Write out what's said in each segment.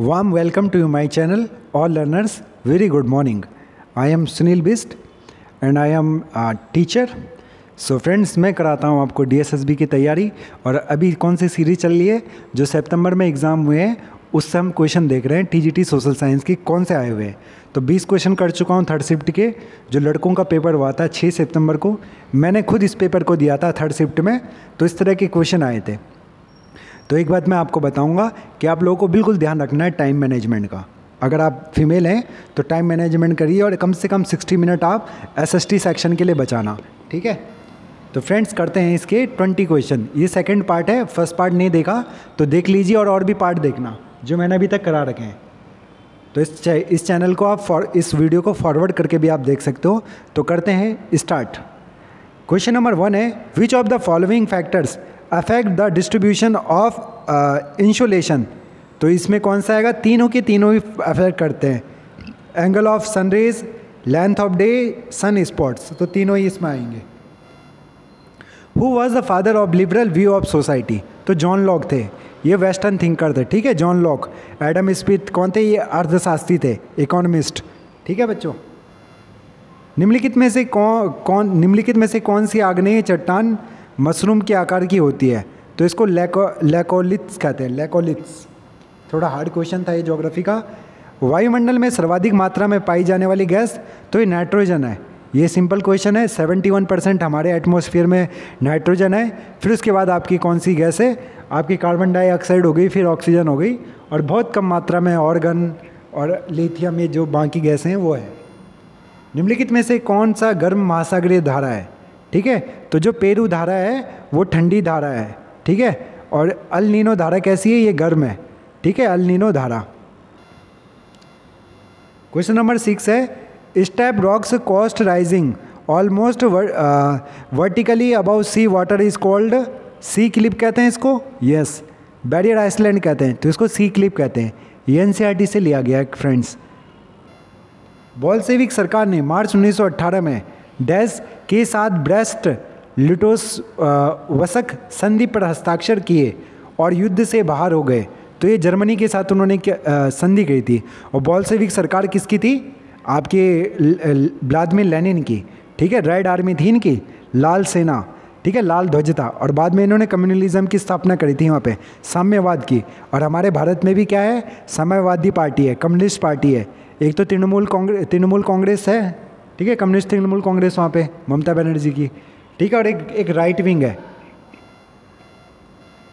Warm welcome to my channel, all learners. Very good morning. I am Sunil Bist and I am a teacher. So friends, मैं कराता हूँ आपको DSSB की तैयारी। और अभी कौन सी सीरीज चल रही है, जो सितंबर में एग्ज़ाम हुए हैं उससे हम क्वेश्चन देख रहे हैं। TGT सोशल साइंस की कौन से आए हुए हैं, तो 20 क्वेश्चन कर चुका हूँ थर्ड शिफ्ट के। जो लड़कों का पेपर हुआ था 6 सितंबर को, मैंने खुद इस पेपर को दिया था थर्ड शिफ्ट में, तो इस तरह के क्वेश्चन आए थे। तो एक बात मैं आपको बताऊंगा कि आप लोगों को बिल्कुल ध्यान रखना है टाइम मैनेजमेंट का। अगर आप फीमेल हैं तो टाइम मैनेजमेंट करिए और कम से कम 60 मिनट आप SST सेक्शन के लिए बचाना, ठीक है। तो फ्रेंड्स, करते हैं इसके 20 क्वेश्चन। ये सेकंड पार्ट है, फर्स्ट पार्ट नहीं देखा तो देख लीजिए और भी पार्ट देखना जो मैंने अभी तक करा रखे हैं। तो इस चैनल को आप इस वीडियो को फॉरवर्ड करके भी आप देख सकते हो। तो करते हैं स्टार्ट। क्वेश्चन नंबर 1 है, which of the following factors affect the distribution of insolation. तो इसमें कौन सा आएगा, तीनों के तीनों ही अफेक्ट करते हैं। Angle of sunrays, length of day, sun spots, तो तीनों ही इसमें आएंगे। Who was the father of liberal view of society. तो जॉन लॉक थे, ये वेस्टर्न थिंकर थे, ठीक है। John Locke. एडम स्मिथ कौन थे, ये अर्थशास्त्री थे, इकोनॉमिस्ट, ठीक है बच्चों। निम्नलिखित में से कौन सी आग्नेय चट्टान मशरूम के आकार की होती है। तो इसको लैकोलिथ्स कहते हैं, लैकोलिथ्स। थोड़ा हार्ड क्वेश्चन था ये ज्योग्राफी का। वायुमंडल में सर्वाधिक मात्रा में पाई जाने वाली गैस, तो ये नाइट्रोजन है। ये सिंपल क्वेश्चन है। 71% हमारे एटमॉस्फेयर में नाइट्रोजन है। फिर उसके बाद आपकी कौन सी गैस है, आपकी कार्बन डाइऑक्साइड हो गई, फिर ऑक्सीजन हो गई, और बहुत कम मात्रा में ऑर्गन और लिथियम, ये जो बाकी गैसें हैं वो है। निम्नलिखित में से कौन सा गर्म महासागरीय धारा है, ठीक है। तो जो पेरू धारा है वो ठंडी धारा है, ठीक है। और अल नीनो धारा कैसी है, ये गर्म है, ठीक है, अल नीनो धारा। क्वेश्चन नंबर 6 है, step rocks coast rising almost vertically above sea water is called. Sea cliff कहते हैं इसको, यस। बैरियर आइसलैंड कहते हैं, तो इसको सी क्लिप कहते हैं। ये NCERT से लिया गया है फ्रेंड्स। बोल्शेविक सरकार ने मार्च 1918 में डैश के साथ ब्रेस्ट लिटोवस्क संधि पर हस्ताक्षर किए और युद्ध से बाहर हो गए। तो ये जर्मनी के साथ उन्होंने संधि की थी। और बोल्शेविक सरकार किसकी थी, आपके व्लादिमीर लेनिन की, ठीक है। रेड आर्मी थी इनकी, लाल सेना, ठीक है, लाल ध्वज था। और बाद में इन्होंने कम्युनलिज्म की स्थापना करी थी वहाँ पे, साम्यवाद की। और हमारे भारत में भी क्या है, साम्यवादी पार्टी है, कम्युनिस्ट पार्टी है। एक तो तृणमूल कांग्रेस है, ठीक है, कम्युनिस्ट तृणमूल कांग्रेस वहाँ पे ममता बनर्जी की, ठीक है। और एक राइट विंग है,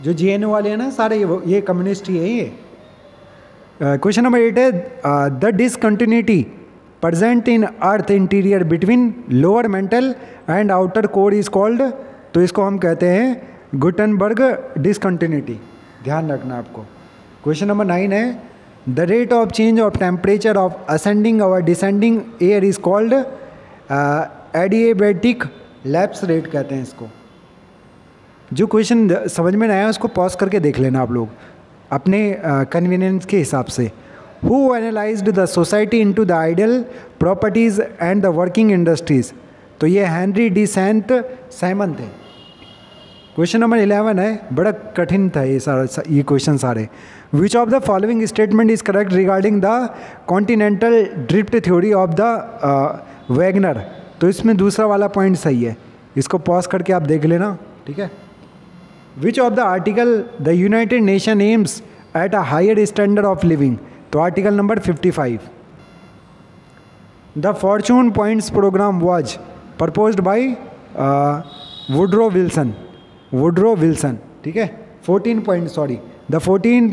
जो JNU वाले हैं ना सारे, ये कम्युनिस्ट ही है ये। क्वेश्चन नंबर 8 है, the discontinuity present in earth interior between lower mental and outer core is called. तो इसको हम कहते हैं गुटनबर्ग डिसकंटिन्यूटी, ध्यान रखना आपको। क्वेश्चन नंबर 9 है, the rate of change of temperature of ascending और descending air is called adiabatic lapse rate कहते हैं इसको। जो क्वेश्चन समझ में नहीं आया उसको पॉज करके देख लेना आप लोग अपने कन्वीनियंस के हिसाब से। Who analysed the society into the ideal properties and the working industries. तो ये हेनरी डी सेंट साइमन थे। क्वेश्चन नंबर 11 है, बड़ा कठिन था ये क्वेश्चन सारे। विच of the following statement is correct regarding the continental drift theory of the Wagner. तो इसमें दूसरा वाला पॉइंट सही है, इसको पॉज करके आप देख लेना, ठीक है। Which of the article the United Nation aims at a higher standard of living. तो article number 55। The fourteen points program was proposed by Woodrow Wilson, ठीक है। 14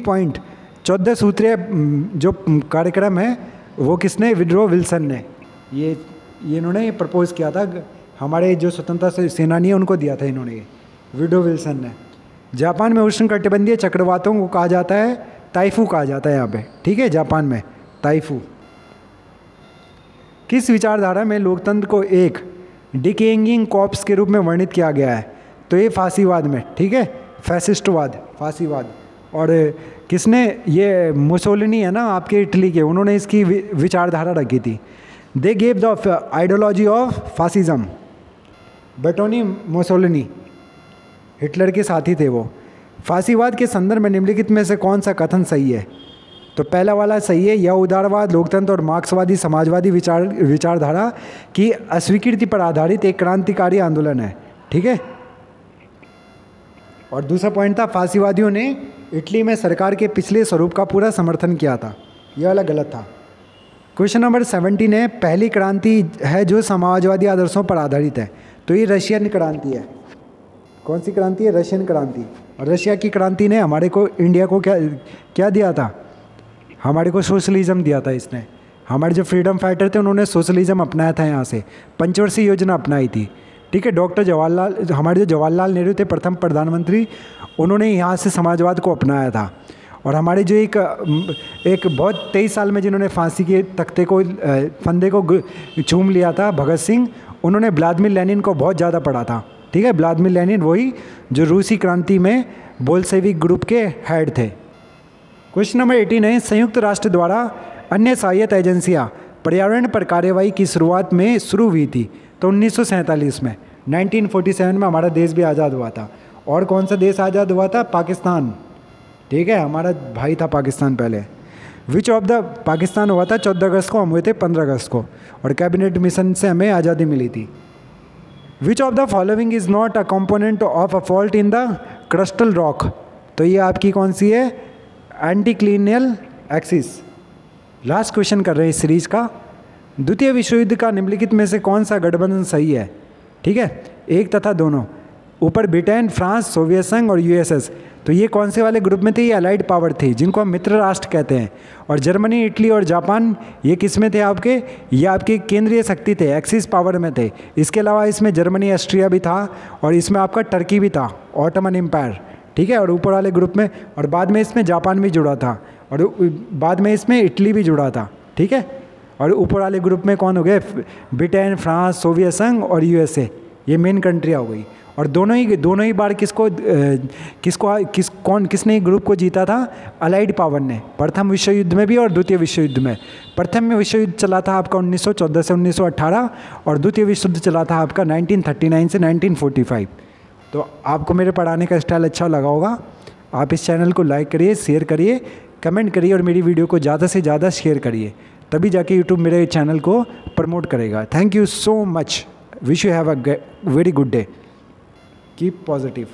पॉइंट 14 सूत्रीय जो कार्यक्रम है वो किसने, वुड्रो विल्सन ने। ये इन्होंने प्रपोज किया था, हमारे जो स्वतंत्रता सेनानी है उनको दिया था इन्होंने, वुड्रो विल्सन ने। जापान में उष्णकटिबंधीय चक्रवातों को कहा जाता है, ताइफू कहा जाता है यहाँ पे, ठीक है, जापान में ताइफू। किस विचारधारा में लोकतंत्र को एक डिकेइंग कॉर्प्स के रूप में वर्णित किया गया है। तो ये फांसीवाद में, ठीक है, फैसिस्टवाद, फांसीवाद। और किसने, ये मुसोलिनी है ना आपके इटली के, उन्होंने इसकी विचारधारा रखी थी। They gave the ideology of fascism. बेटोनी मुसोलिनी हिटलर के साथी थे वो। फांसीवाद के संदर्भ में निम्नलिखित में से कौन सा कथन सही है। तो पहला वाला सही है, यह उदारवाद, लोकतंत्र और मार्क्सवादी समाजवादी विचारधारा की अस्वीकृति पर आधारित एक क्रांतिकारी आंदोलन है। ठीक है। और दूसरा पॉइंट था, फांसीवादियों ने इटली में सरकार के पिछले स्वरूप का पूरा समर्थन किया था। यह वाला गलत था। क्वेश्चन नंबर 17 है, पहली क्रांति है जो समाजवादी आदर्शों पर आधारित है। तो ये रशियन क्रांति है। कौन सी क्रांति है? रशियन क्रांति। और रशिया की क्रांति ने हमारे को, इंडिया को क्या दिया था? हमारे को सोशलिज्म दिया था इसने। हमारे जो फ्रीडम फाइटर थे उन्होंने सोशलिज्म अपनाया था, यहाँ से पंचवर्षीय योजना अपनाई थी। ठीक है। डॉक्टर जवाहरलाल, हमारे जो जवाहरलाल नेहरू थे प्रथम प्रधानमंत्री, उन्होंने यहाँ से समाजवाद को अपनाया था। और हमारे जो एक बहुत 23 साल में जिन्होंने फांसी के तख्ते को, फंदे को चूम लिया था, भगत सिंह, उन्होंने व्लादिमीर लेनिन को बहुत ज़्यादा पढ़ा था। ठीक है। व्लादिमीर लेनिन वही जो रूसी क्रांति में बोल्शेविक ग्रुप के हेड थे। क्वेश्चन नंबर 18 है, संयुक्त राष्ट्र द्वारा अन्य सहायता एजेंसियां पर्यावरण पर कार्यवाही की शुरुआत में शुरू हुई थी। तो 1947 में, 1947 में हमारा देश भी आज़ाद हुआ था। और कौन सा देश आज़ाद हुआ था? पाकिस्तान। ठीक है। हमारा भाई था पाकिस्तान पहले। विच ऑफ द पाकिस्तान हुआ था 14 अगस्त को, हम हुए थे 15 अगस्त को। और कैबिनेट मिशन से हमें आज़ादी मिली थी। विच of the following is not a component of a fault in the crustal rock. तो ये आपकी कौन सी है? एंटीक्लिनियल एक्सिस। लास्ट क्वेश्चन कर रहे हैं इस सीरीज का। द्वितीय विश्व युद्ध का निम्नलिखित में से कौन सा गठबंधन सही है? ठीक है। एक तथा दोनों। ऊपर ब्रिटेन, फ्रांस, सोवियत संघ और यूएसएस। तो ये कौन से वाले ग्रुप में थे? ये अलाइड पावर थी, जिनको हम मित्र राष्ट्र कहते हैं। और जर्मनी, इटली और जापान, ये किस में थे आपके? ये आपके केंद्रीय शक्ति थे, एक्सिस पावर में थे। इसके अलावा इसमें जर्मनी, ऑस्ट्रिया भी था, और इसमें आपका टर्की भी था, ऑटोमन एम्पायर। ठीक है। और ऊपर वाले ग्रुप में, और बाद में इसमें जापान भी जुड़ा था, और बाद में इसमें इटली भी जुड़ा था। ठीक है। और ऊपर वाले ग्रुप में कौन हो गए? ब्रिटेन, फ्रांस, सोवियत संघ और यूएसए। ये मेन कंट्रियाँ हो गई। और दोनों ही बार किसने ग्रुप को जीता था? अलाइड पावर ने, प्रथम विश्व युद्ध में भी और द्वितीय विश्व युद्ध में। प्रथम विश्व युद्ध चला था आपका 1914 से 1918, और द्वितीय विश्व युद्ध चला था आपका 1939 से 1945। तो आपको मेरे पढ़ाने का स्टाइल अच्छा लगा होगा। आप इस चैनल को लाइक करिए, शेयर करिए, कमेंट करिए, और मेरी वीडियो को ज़्यादा से ज़्यादा शेयर करिए, तभी जाके यूट्यूब मेरे चैनल को प्रमोट करेगा। Thank you so much. Wish you have a very good day. Keep positive.